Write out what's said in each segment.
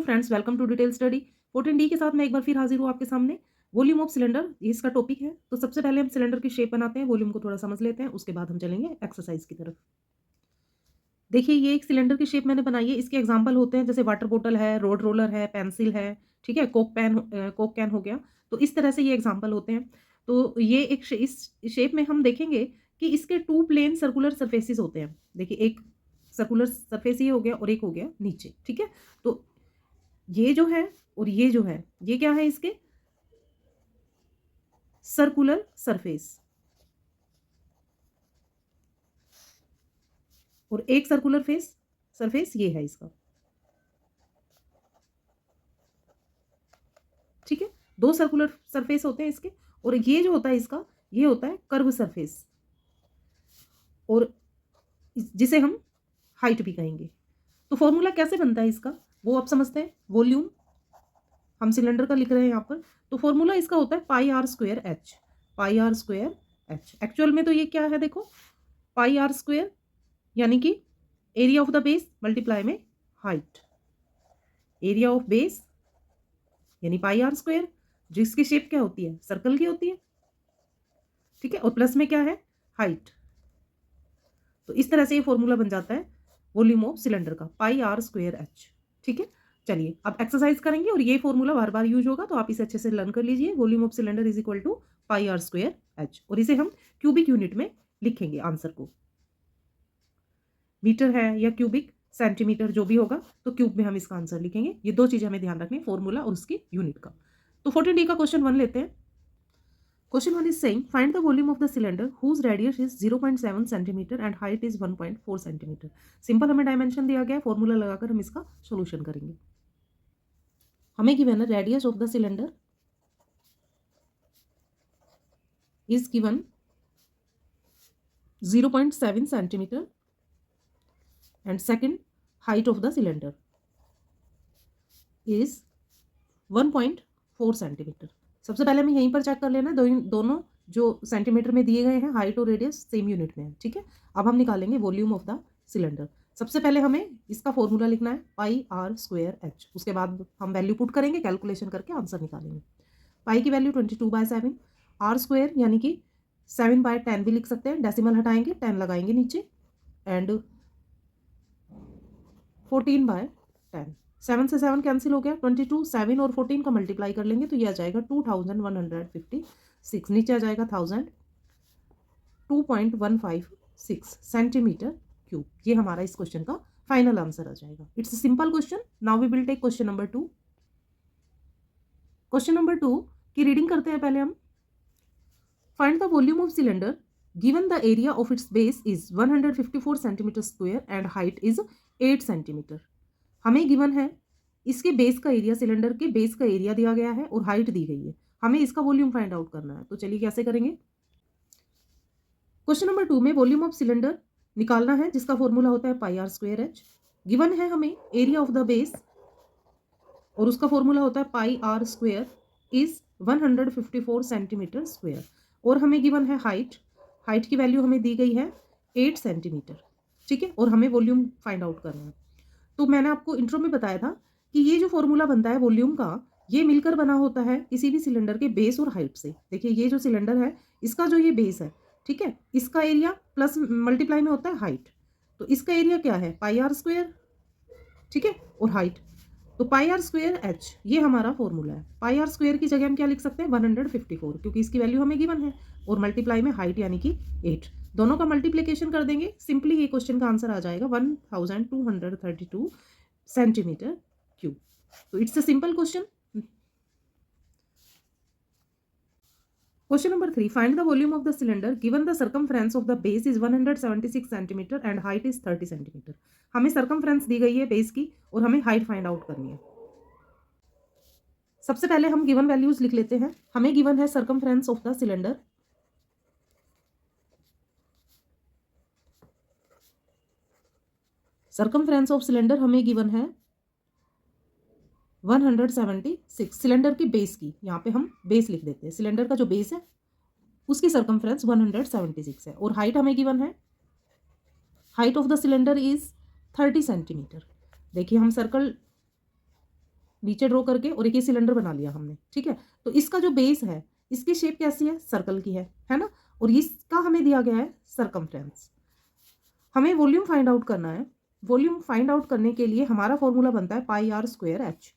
Friends, welcome to detail study 14D के साथ मैं एक बार फिर हाजिर हूँ आपके सामने। वॉल्यूम ऑफ सिलेंडर ये इसका टॉपिक है। तो सबसे पहले हम सिलेंडर की शेप बनाते हैं, वॉल्यूम को थोड़ा समझ लेते हैं, उसके बाद हम चलेंगे एक्सरसाइज की तरफ। देखिए, ये एक सिलेंडर की शेप मैंने बनाई है। इसके एग्जाम्पल होते हैं जैसे वाटर बोतल है, रोड रोलर है, पेंसिल है, ठीक है, कोक कैन हो गया। तो इस तरह से ये एग्जाम्पल होते हैं। तो ये इस शेप में हम देखेंगे कि इसके टू प्लेन सर्कुलर सरफेसिस होते हैं। देखिए, एक सर्कुलर सरफेस ये हो गया और एक हो गया नीचे, ठीक है। तो ये जो है और ये जो है, ये क्या है इसके सर्कुलर सरफेस, और एक सर्कुलर सरफेस ये है इसका, ठीक है। दो सर्कुलर सरफेस होते हैं इसके, और ये जो होता है इसका, ये होता है कर्व सरफेस, और जिसे हम हाइट भी कहेंगे। तो फॉर्मूला कैसे बनता है इसका वो आप समझते हैं। वॉल्यूम हम सिलेंडर का लिख रहे हैं यहाँ पर। तो फॉर्मूला इसका होता है pi r square h. Pi r square h actual में तो ये क्या है, देखो, पाई आर स्क्वायर यानी कि area of the base multiply में हाइट। एरिया ऑफ बेस यानी पाई आर स्क्वायर, जिसकी शेप क्या होती है, सर्कल की होती है, ठीक है, और प्लस में क्या है, हाइट। तो इस तरह से ये फॉर्मूला बन जाता है वॉल्यूम ऑफ सिलेंडर का, पाई आर स्क्वायर एच, ठीक है। चलिए अब एक्सरसाइज करेंगे और ये फॉर्मूला बार बार यूज होगा, तो आप इसे अच्छे से लर्न कर लीजिए। Volume of cylinder is equal to pi r square h, और इसे हम क्यूबिक यूनिट में लिखेंगे आंसर को। मीटर है या क्यूबिक सेंटीमीटर जो भी होगा, तो क्यूब में हम इसका आंसर लिखेंगे। ये दो चीजें हमें ध्यान रखनी है, फॉर्मूला और उसकी यूनिट का। तो 14D का क्वेश्चन 1 लेते हैं। Question 1 is saying find the volume of the cylinder whose radius is 0.7 cm and height is 1.4 cm। Simple हमें डायमेंशन दिया गया है, फॉर्मूला लगाकर हम इसका सॉल्यूशन करेंगे। हमें गिवन है radius of the cylinder is given 0.7 cm and second height of the cylinder is 1.4 cm। सबसे पहले हमें यहीं पर चेक कर लेना, दोनों जो सेंटीमीटर में दिए गए हैं, हाइट और रेडियस सेम यूनिट में है, ठीक है। अब हम निकालेंगे वॉल्यूम ऑफ द सिलेंडर। सबसे पहले हमें इसका फॉर्मूला लिखना है पाई आर स्क्वायर एच। उसके बाद हम वैल्यू पुट करेंगे, कैलकुलेशन करके आंसर निकालेंगे। पाई की वैल्यू 22/7, आर स्क्वायर यानी कि 7/10 भी लिख सकते हैं, डेसिमल हटाएंगे, 10 लगाएंगे नीचे, एंड 14/10। 7 से 7 कैंसिल हो गया, 22, 7 और 14 का मल्टीप्लाई कर लेंगे तो ये आ जाएगा 2156। नीचे आ जाएगा 1000, 2.156 सेंटीमीटर क्यूब। ये हमारा इस क्वेश्चन का फाइनल आंसर आ जाएगा। It's a simple question. Now we will take question number 2। Question number 2 की रीडिंग करते हैं पहले हम। Find the volume of cylinder given the area of its base is 154 centimetre square and height is 8 centimetre. हमें given है इसके base का area, cylinder के बेस का एरिया दिया गया है और हाइट दी गई है। हमें इसका वॉल्यूम फाइंड आउट करना है। तो चलिए कैसे करेंगे। क्वेश्चन नंबर 2 में वॉल्यूम ऑफ सिलेंडर निकालना है, जिसका फॉर्मूला होता है pi r square H. Given है हमें एरिया ऑफ द बेस, और उसका फॉर्मूला होता है pi r square is 154 centimetre square. और हमें गिवन है हाइट, हाइट की वैल्यू हमें दी गई है 8 सेंटीमीटर, ठीक है, और हमें वॉल्यूम फाइंड आउट करना है। तो मैंने आपको इंट्रो में बताया था कि ये जो फॉर्मूला बनता है वॉल्यूम का, ये मिलकर बना होता है किसी भी सिलेंडर के बेस और हाइट से। देखिए, ये जो सिलेंडर है, इसका जो ये बेस है, ठीक है, इसका एरिया प्लस मल्टीप्लाई में होता है हाइट। तो इसका एरिया क्या है, पाई आर स्क्वायर, ठीक है, और हाइट तो पाई आर स्क्वायर एच, ये हमारा फॉर्मूला है। पाई आर स्क्वायर की जगह हम क्या लिख सकते हैं, 154, क्योंकि इसकी वैल्यू हमें गिवन है, और मल्टीप्लाई में हाइट यानी कि 8। दोनों का मल्टीप्लिकेशन कर देंगे, सिंपली ये क्वेश्चन का आंसर आ जाएगा 1232 सेंटीमीटर क्यूब। तो it's a simple question. Question number 3, find the volume of the cylinder given the circumference of the base is 176 centimetre and height is 30 centimetre. हमें सर्कमफ्रेंस दी गई है बेस की, और हमें हाइट फाइंड आउट करनी है। सबसे पहले हम गिवन वैल्यूज लिख लेते हैं। हमें गिवन है circumference of the cylinder, circumference of cylinder हमें गिवन है 176। सिलेंडर की बेस की, यहाँ पे हम बेस लिख देते हैं, सिलेंडर का जो बेस है उसकी सर्कमफ्रेंस 176 है, और हाइट हमें गिवन है, height of the cylinder is 30 centimetre. देखिए, हम सर्कल नीचे ड्रॉ करके और एक ही सिलेंडर बना लिया हमने, ठीक है। तो इसका जो बेस है इसकी शेप कैसी है, सर्कल की है ना। और इसका हमें दिया गया है सरकमफ्रेंस। हमें वॉल्यूम फाइंड आउट करना है। वॉल्यूम फाइंड आउट करने के लिए हमारा फॉर्मूला बनता है पाई आर स्क्वायर एच।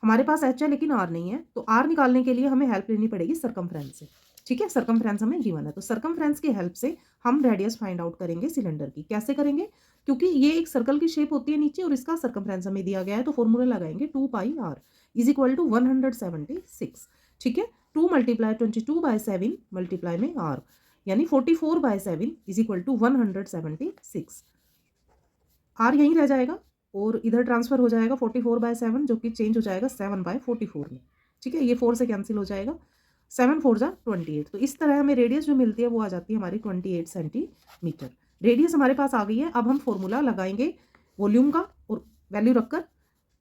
हमारे पास एच है लेकिन आर नहीं है, तो आर निकालने के लिए हमें हेल्प लेनी पड़ेगी सरकमफ्रेंस से, ठीक है। सरकमफ्रेंस हमें गिवन है, तो सरकमफ्रेंस की हेल्प से हम रेडियस फाइंड आउट करेंगे सिलेंडर की। कैसे करेंगे, क्योंकि ये एक सर्कल की शेप होती है नीचे और इसका सरकमफ्रेंस हमें दिया गया है, तो फॉर्मूला लगाएंगे 2 पाई आर इज इक्वल टू 176, ठीक है। 2 मल्टीप्लाई 22/7 मल्टीप्लाई में आर, यानी 44/7 इज इक्वल टू 176। आर यहीं रह जाएगा और इधर ट्रांसफर हो जाएगा 44/7, जो कि चेंज हो जाएगा 7/44 में, ठीक है। ये 4 से कैंसिल हो जाएगा, 7 4 जा 28। तो इस तरह हमें रेडियस जो मिलती है वो आ जाती है हमारी 28 सेंटीमीटर। रेडियस हमारे पास आ गई है। अब हम फॉर्मूला लगाएंगे वॉल्यूम का और वैल्यू रखकर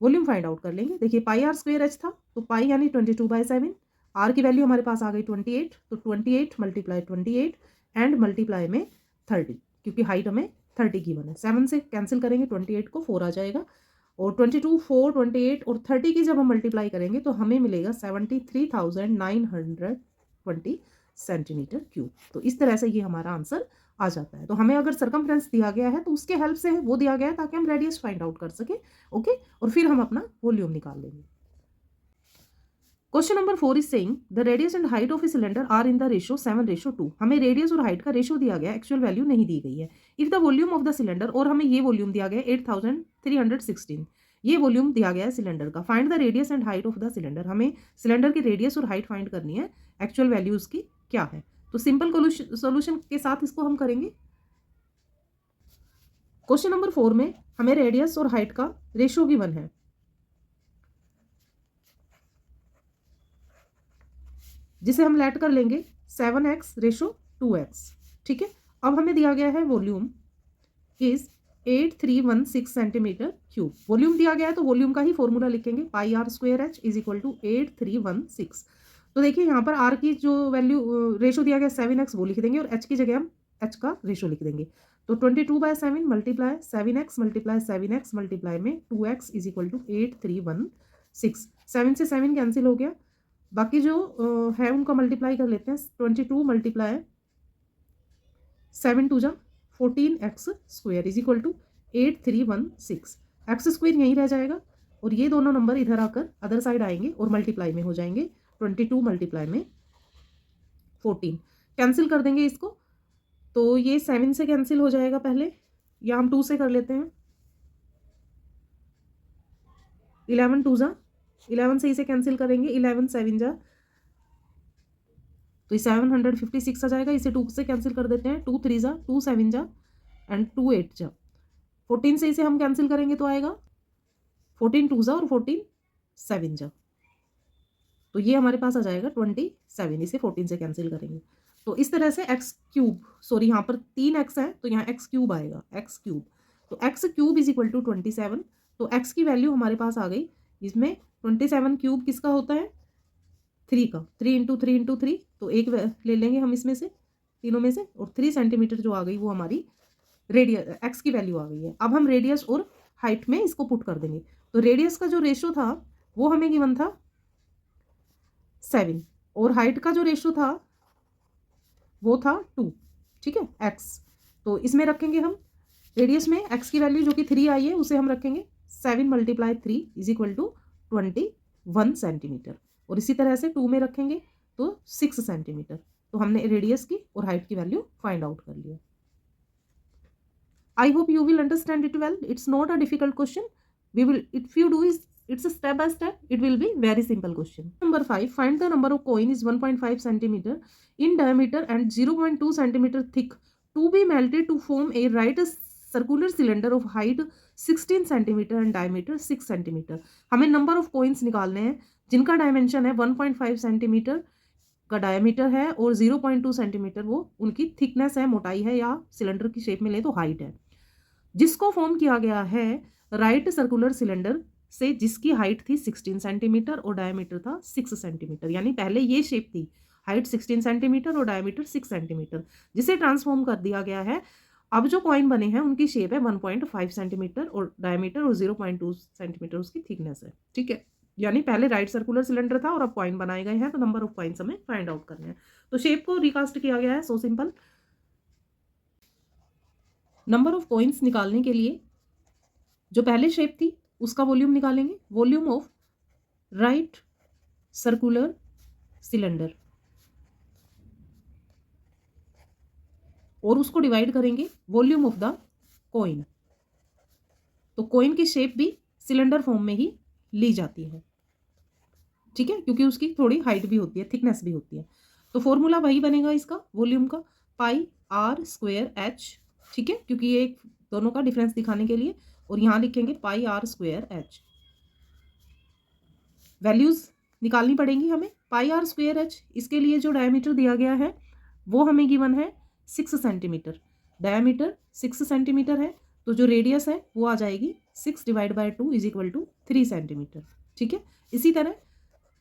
वॉल्यूम फाइंड आउट कर लेंगे। देखिए पाई आर स्क्वायर एच था, तो पाई यानी 22/7, आर की वैल्यू हमारे पास आ गई 28, तो 28 मल्टीप्लाई 28 एंड मल्टीप्लाई में 30, क्योंकि हाइट हमें 30 गिवन है। 7 से कैंसिल करेंगे 28 को 4 आ जाएगा, और 22 4 28 और 30 की जब हम मल्टीप्लाई करेंगे तो हमें मिलेगा 73,920 सेंटीमीटर क्यूब। तो इस तरह से ये हमारा आंसर आ जाता है। तो हमें अगर सरकमफ्रेंस दिया गया है तो उसके हेल्प से वो दिया गया है ताकि हम रेडियस फाइंड आउट कर सके, ओके। और फिर हम अपना वॉल्यूम निकाल लेंगे। Question number 4 is saying the radius and height of a cylinder are in the ratio 7:2। हमें रेडियस और हाइट का रेशियो दिया गया है, एक्चुअल वैल्यू नहीं दी गई है। If the volume of the cylinder, और हमें ये वॉल्यूम दिया गया है 8316, ये वॉल्यूम दिया गया है सिलेंडर का। Find the radius and height of the cylinder, हमें सिलेंडर की रेडियस और हाइट फाइंड करनी है, एक्चुअल वैल्यू उसकी क्या है। तो सिंपल सोल्यूशन के साथ इसको हम करेंगे। क्वेश्चन नंबर 4 में हमें रेडियस और हाइट का रेशियो गिवन है, जिसे हम लेट कर लेंगे 7x/2x, ठीक है। अब हमें दिया गया है volume is 8316 centimetre cube. Volume दिया गया है तो वॉल्यूम का ही फॉर्मूला लिखेंगे, pi r square h is equal to 8316। तो देखिए यहाँ पर आर की जो वैल्यू रेशो दिया गया 7x, वो लिख देंगे और एच की जगह हम एच का रेशो लिख देंगे। तो 22/7 multiply 7x multiply 7x multiply में 2x इज इक्वल टू 8316। 7 से 7 कैंसिल हो गया, बाकी जो है उनका मल्टीप्लाई कर लेते हैं। 22 मल्टीप्लाई 7 2 जा 14x square is equal to 8316। X square यहीं रह जाएगा और ये दोनों नंबर इधर आकर अदर साइड आएंगे और मल्टीप्लाई में हो जाएंगे। 22 मल्टीप्लाई में 14, कैंसिल कर देंगे इसको, तो ये 7 से कैंसिल हो जाएगा पहले, या हम 2 से कर लेते हैं। 11 2 जा 11 से इसे कैंसिल करेंगे, 11 7 जा, तो 756 आ जाएगा। इसे 2 से कैंसिल कर देते हैं, 2 3 जा 2 7 जा एंड 2 8 जा। 14 से इसे हम कैंसिल करेंगे तो आएगा 14 2 जा और 14 7 जा, तो ये हमारे पास आ जाएगा 27। इसे 14 से कैंसिल करेंगे तो इस तरह से एक्स क्यूब, सॉरी यहाँ पर 3x है तो यहाँ एक्स क्यूब आएगा, एक्स क्यूब। तो x cube is equal to 27। तो एक्स की वैल्यू हमारे पास आ गई, इसमें 27 क्यूब किसका होता है, 3 का, 3 इंटू 3 इंटू 3, तो एक ले लेंगे हम इसमें से, तीनों में से, और 3 सेंटीमीटर जो आ गई वो हमारी रेडियस एक्स की वैल्यू आ गई है। अब हम रेडियस और हाइट में इसको पुट कर देंगे। तो रेडियस का जो रेशियो था वो हमें गिवन था 7 और हाइट का जो रेशियो था वो था 2, ठीक है, एक्स। तो इसमें रखेंगे हम रेडियस में एक्स की वैल्यू जो कि 3 आई है उसे हम रखेंगे 7 multiply 3 is equal to 21 centimetre, और इसी तरह से 2 में रखेंगे तो 6 सेंटीमीटर। तो हमने रेडियस की और हाइट की वैल्यू फाइंड आउट कर लिया। I hope you will understand it well. It's not a difficult question. We will, if you do is, it's a step by step. It will be very simple question. Number 5. Find the number of coin is 1.5 centimeter in diameter and 0.2 centimeter thick to be melted to form a right circular cylinder of height 16 centimeter and diameter 6 centimeter. हमें number of coins निकालने हैं जिनका dimension है 1.5 centimetre का diameter है और 0.2 centimetre वो उनकी थिकनेस है, मोटाई है, या सिलेंडर की शेप में ले तो हाइट है, जिसको फॉर्म किया गया है राइट सर्कुलर सिलेंडर से, जिसकी हाइट थी 16 सेंटीमीटर और डायमीटर था 6 सेंटीमीटर। यानी पहले ये शेप थी, हाइट 16 सेंटीमीटर और डायमीटर 6 सेंटीमीटर, जिसे ट्रांसफॉर्म कर दिया गया है। अब जो कॉइन बने हैं उनकी शेप है 1.5 सेंटीमीटर और डायमीटर और 0.2 सेंटीमीटर उसकी थिकनेस है, ठीक है। यानी पहले राइट सर्कुलर सिलेंडर था और अब कॉइन बनाए गए हैं, तो नंबर ऑफ कॉइन्स हमें फाइंड आउट करने हैं। तो शेप को रिकास्ट किया गया है, so simple. Number of coins निकालने के लिए जो पहले शेप थी उसका वॉल्यूम निकालेंगे, volume of right circular cylinder, और उसको डिवाइड करेंगे वॉल्यूम ऑफ द कॉइन। तो कॉइन की शेप भी सिलेंडर फॉर्म में ही ली जाती है, ठीक है, क्योंकि उसकी थोड़ी हाइट भी होती है, थिकनेस भी होती है। तो फॉर्मूला वही बनेगा इसका वॉल्यूम का, पाई आर स्क्वायर एच, ठीक है, क्योंकि ये एक दोनों का डिफरेंस दिखाने के लिए, और यहाँ लिखेंगे pi r square H. Values निकालनी पड़ेंगी हमें। पाई आर स्क्वायर एच, इसके लिए जो डायमीटर दिया गया है वो हमें गिवन है 6 सेंटीमीटर। डायमीटर 6 सेंटीमीटर है, तो जो रेडियस है वो आ जाएगी 6 divide by 2 is equal to 3 centimetre, ठीक है। इसी तरह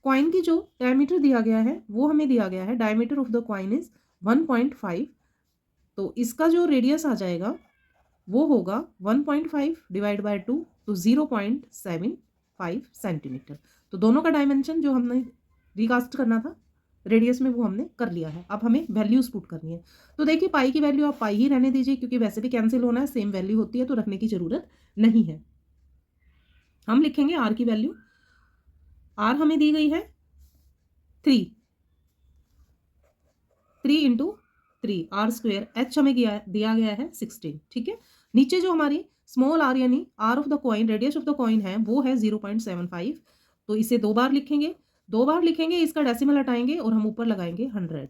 कॉइन की जो डायमीटर दिया गया है वो हमें दिया गया है, diameter of the coin is 1.5, तो इसका जो रेडियस आ जाएगा वो होगा 1.5 डिवाइड बाय 2, तो 0.75 सेंटीमीटर। तो दोनों का डायमेंशन जो हमने रिकास्ट करना था रेडियस में वो हमने कर लिया है। अब हमें वैल्यूज पुट करनी है। तो देखिए पाई की वैल्यू आप पाई ही रहने दीजिए, क्योंकि वैसे भी कैंसिल होना है, सेम वैल्यू होती है, तो रखने की जरूरत नहीं है। हम लिखेंगे आर की वैल्यू। आर हमें दी गई है 3 इंटू 3 आर स्क्वेयर, एच हमें दिया गया है 16, ठीक है। नीचे जो हमारी स्मॉल आर यानी r of the coin, radius of the coin है वो है 0.75, तो इसे 2 बार लिखेंगे। 2 बार लिखेंगे, इसका डेसिमल हटाएंगे और हम ऊपर लगाएंगे 100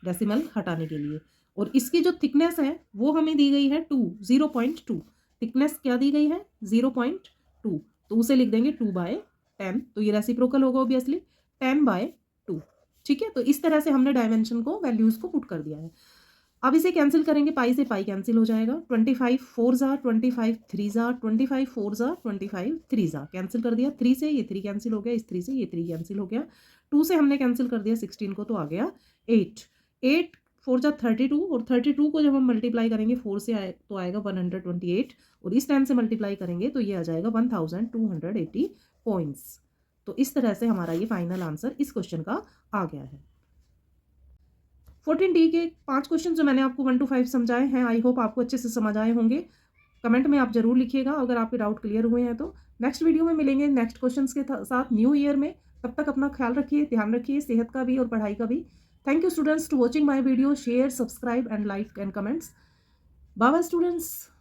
डेसिमल हटाने के लिए। और इसकी जो थिकनेस है वो हमें दी गई है 0.2, थिकनेस क्या दी गई है 0.2, तो उसे लिख देंगे 2/10, तो ये रेसिप्रोकल होगा ऑब्वियसली 10/2, ठीक है। तो इस तरह से हमने डायमेंशन को, वैल्यूज को पुट कर दिया है। अब इसे कैंसिल करेंगे, पाई से पाई कैंसिल हो जाएगा, 25 4 ज़ा 25 3 ज़ा 25 4 ज़ा 25 3 ज़ा, कैंसिल कर दिया। 3 से ये 3 कैंसिल हो गया, इस 3 से ये 3 कैंसिल हो गया, 2 से हमने कैंसिल कर दिया 16 को, तो आ गया 8 4 ज़ा 32, और 32 को जब हम मल्टीप्लाई करेंगे 4 से तो आएगा 128, और इस 10 से मल्टीप्लाई करेंगे तो ये आ जाएगा 1280 कॉइन्स। तो इस तरह से हमारा ये फाइनल आंसर इस क्वेश्चन का आ गया है। 14D के 5 क्वेश्चन जो मैंने आपको 1 to 5 समझाए हैं, आई होप आपको अच्छे से समझ आए होंगे। कमेंट में आप जरूर लिखिएगा अगर आपके डाउट क्लियर हुए हैं तो। नेक्स्ट वीडियो में मिलेंगे नेक्स्ट क्वेश्चंस के साथ न्यू ईयर में। तब तक अपना ख्याल रखिए, ध्यान रखिए सेहत का भी और पढ़ाई का भी। Thank you students to watching my video. Share, subscribe and like and comments. Bye bye students.